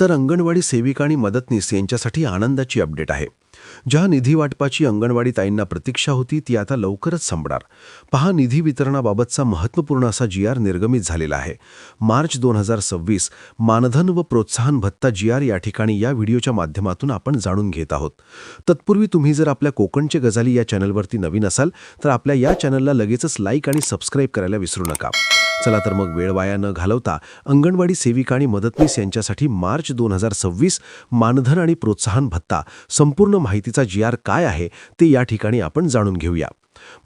तर अंगणवाडी सेविका आणि मदतनीस यांच्यासाठी आनंदाची अपडेट आहे. ज्या निधी वाटपाची अंगणवाडी ताईंना प्रतीक्षा होती ती आता लवकरच संपणार. पहा, निधी वितरणाबाबतचा महत्त्वपूर्ण असा GR निर्गमित झालेला आहे. मार्च 2026 मानधन व प्रोत्साहन भत्ता GR या ठिकाणी या व्हिडिओच्या माध्यमातून आपण जाणून घेत आहोत. तत्पूर्वी तुम्ही जर आपल्या कोकणचे गजाली या चॅनलवरती नवीन असाल तर आपल्या या चॅनलला लगेचच लाईक आणि सबस्क्राईब करायला विसरू नका. चला तर मग वेळ वाया न घालवता अंगणवाडी सेविका आणि मदतनीस यांच्यासाठी मार्च 2026 मानधन आणि प्रोत्साहन भत्ता संपूर्ण माहितीचा GR काय आहे ते या ठिकाणी आपण जाणून घेऊया.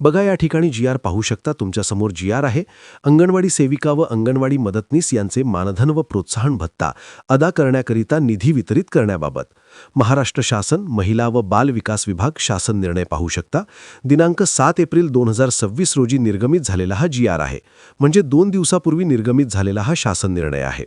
बघा, या ठिकाणी GR पाहू शकता. तुमच्यासमोर GR आहे. अंगणवाडी सेविका व अंगणवाडी मदतनीस यांचे मानधन व प्रोत्साहन भत्ता अदा करण्याकरिता निधी वितरित करण्याबाबत महाराष्ट्र शासन महिला व बाल विकास विभाग शासन निर्णय पाहू शकता. दिनांक 7 एप्रिल 2026 रोजी निर्गमित झालेला हा GR आहे. म्हणजे 2 दिवसापूर्वी निर्गमित झालेला हा शासन निर्णय आहे.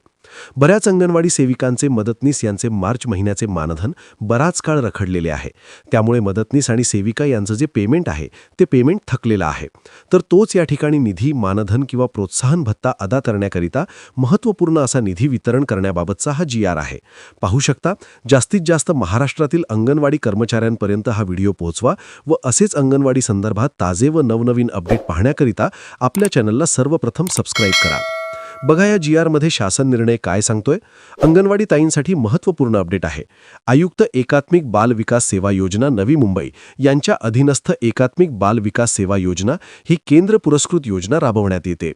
बऱ्याच अंगणवाडी सेविकांचे मदतनीस यांचे मार्च महिन्याचे मानधन बराच काळ रखडलेले आहे. त्यामुळे मदतनीस आणि सेविका यांचं जे पेमेंट आहे ते पेमेंट थकलेलं आहे. तर तोच या ठिकाणी निधी, मानधन किंवा प्रोत्साहन भत्ता अदा करण्याकरिता महत्त्वपूर्ण असा निधी वितरण करण्याबाबतचा हा GR आहे. पाहू शकता. जास्तीत जास्त महाराष्ट्रातील अंगणवाडी कर्मचाऱ्यांपर्यंत हा व्हिडिओ पोहोचवा व असेच अंगणवाडी संदर्भात ताजे व नवनवीन अपडेट पाहण्याकरिता आपल्या चॅनलला सर्वप्रथम सबस्क्राईब करा. बघा, या GR मध्ये शासन निर्णय काय सांगतोय. अंगणवाडी ताईंसाठी महत्त्वपूर्ण अपडेट आहे. आयुक्त एकात्मिक बाल विकास सेवा योजना नवी मुंबई यांच्या अधीनस्थ एकात्मिक बाल विकास सेवा योजना ही केंद्र पुरस्कृत योजना राबवण्यात येते.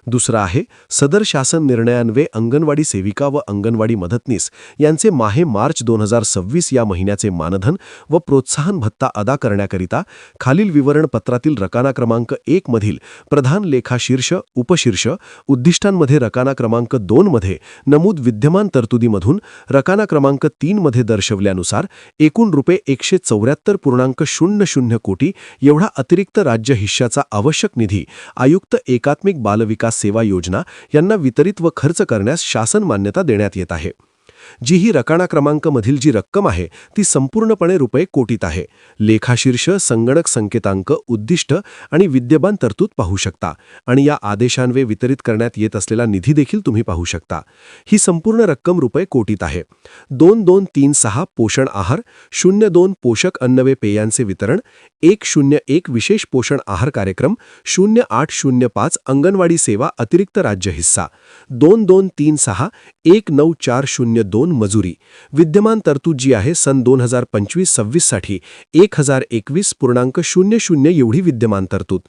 दुसरा आहे, सदर शासन निर्णयान्वये अंगणवाडी सेविका व अंगणवाडी मदतनीस यांचे माहे मार्च 2026 या महिन्याचे मानधन व प्रोत्साहन भत्ता अदा करण्याकरिता खालील विवरणपत्रातील रकाना क्रमांक 1 मधील प्रधान लेखा शीर्ष उपशीर्ष उद्दिष्टांमध्ये रकाना क्रमांक 2 मध्ये नमूद विद्यमान तरतुदीमधून रकाना क्रमांक 3 मध्ये दर्शवल्यानुसार एकूण रुपये 174.00 कोटी एवढा अतिरिक्त राज्य हिश्श्याचा आवश्यक निधी आयुक्त एकात्मिक बालविकास सेवा योजना यांना वितरित व खर्च करण्यास शासन मान्यता देण्यात येत आहे. जी ही रकाना क्रमांकमधील जी रक्कम आहे ती संपूर्णपणे रुपये कोटीत आहे. लेखाशीर्ष, संगणक संकेतांक, उद्दिष्ट आणि विद्यमान तरतूद पाहू शकता आणि या आदेशान्वये वितरित करण्यात येत असलेला निधी देखील तुम्ही पाहू शकता. ही संपूर्ण रक्कम रुपये कोटीत आहे. 2236 पोषण आहार, 02 पोषक अन्न व पेयांचे वितरण, 101 विशेष पोषण आहार कार्यक्रम, 0805 अंगणवाडी सेवा अतिरिक्त राज्य हिस्सा, 2236 19402 मजुरी. विद्यमान तरतूद जी आहे सन 2025-26 साठी 1021.00 एवढी विद्यमान तरतूद.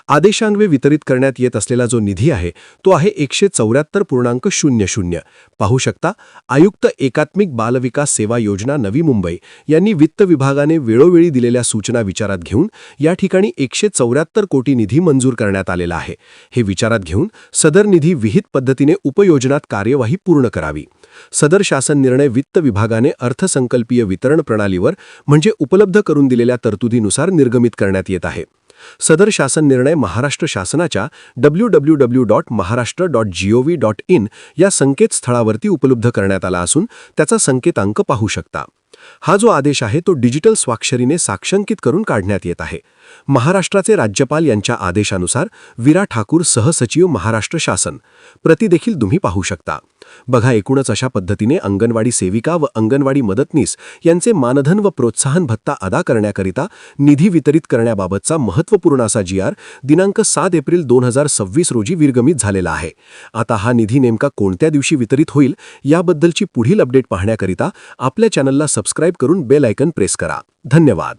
आदेशान्वये वितरित करण्यात येत असलेला जो निधी आहे तो आहे 174.00. पाहू शकता. आयुक्त एकात्मिक बालविकास सेवा योजना नवी मुंबई यांनी वित्त विभागाने वेळोवेळी दिलेल्या सूचना विचारात घेऊन या ठिकाणी 174 कोटी निधी मंजूर करण्यात आलेला आहे. हे विचारात घेऊन सदर निधी विहित पद्धतीने उपयोजनात कार्यवाही पूर्ण करावी. सदर शासन निर्णय वित्त विभागाने अर्थसंकल्पीय वितरण प्रणालीवर म्हणजे उपलब्ध करून दिलेल्या तरतुदीनुसार निर्गमित करण्यात येत आहे. सदर शासन निर्णय महाराष्ट्र शासनाच्या www.maharashtra.gov.in या संकेतस्थळावरती उपलब्ध करण्यात आला असून त्याचा संकेतांक पाहू शकता. हा जो आदेश आहे तो डिजिटल स्वाक्षरीने साक्षांकित करून काढण्यात येत आहे. महाराष्ट्राचे राज्यपाल यांच्या आदेशानुसार विरा ठाकूर सहसचिव महाराष्ट्र शासन. प्रति देखील तुम्ही पाहू शकता. बघा, एकूणच अशा पद्धतीने अंगणवाडी सेविका व अंगणवाडी मदतनीस यांचे मानधन व प्रोत्साहन भत्ता अदा करण्याकरिता निधी वितरित करण्याबाबतचा महत्त्वपूर्ण असा GR दिनांक 7 एप्रिल 2026 रोजी निर्गमित झालेला आहे. आता हा निधी नेमका कोणत्या दिवशी वितरित होईल याबद्दलची पुढील अपडेट पाहण्याकरिता आपल्या चॅनलला सबस्क्राईब करून बेल आयकॉन प्रेस करा. धन्यवाद.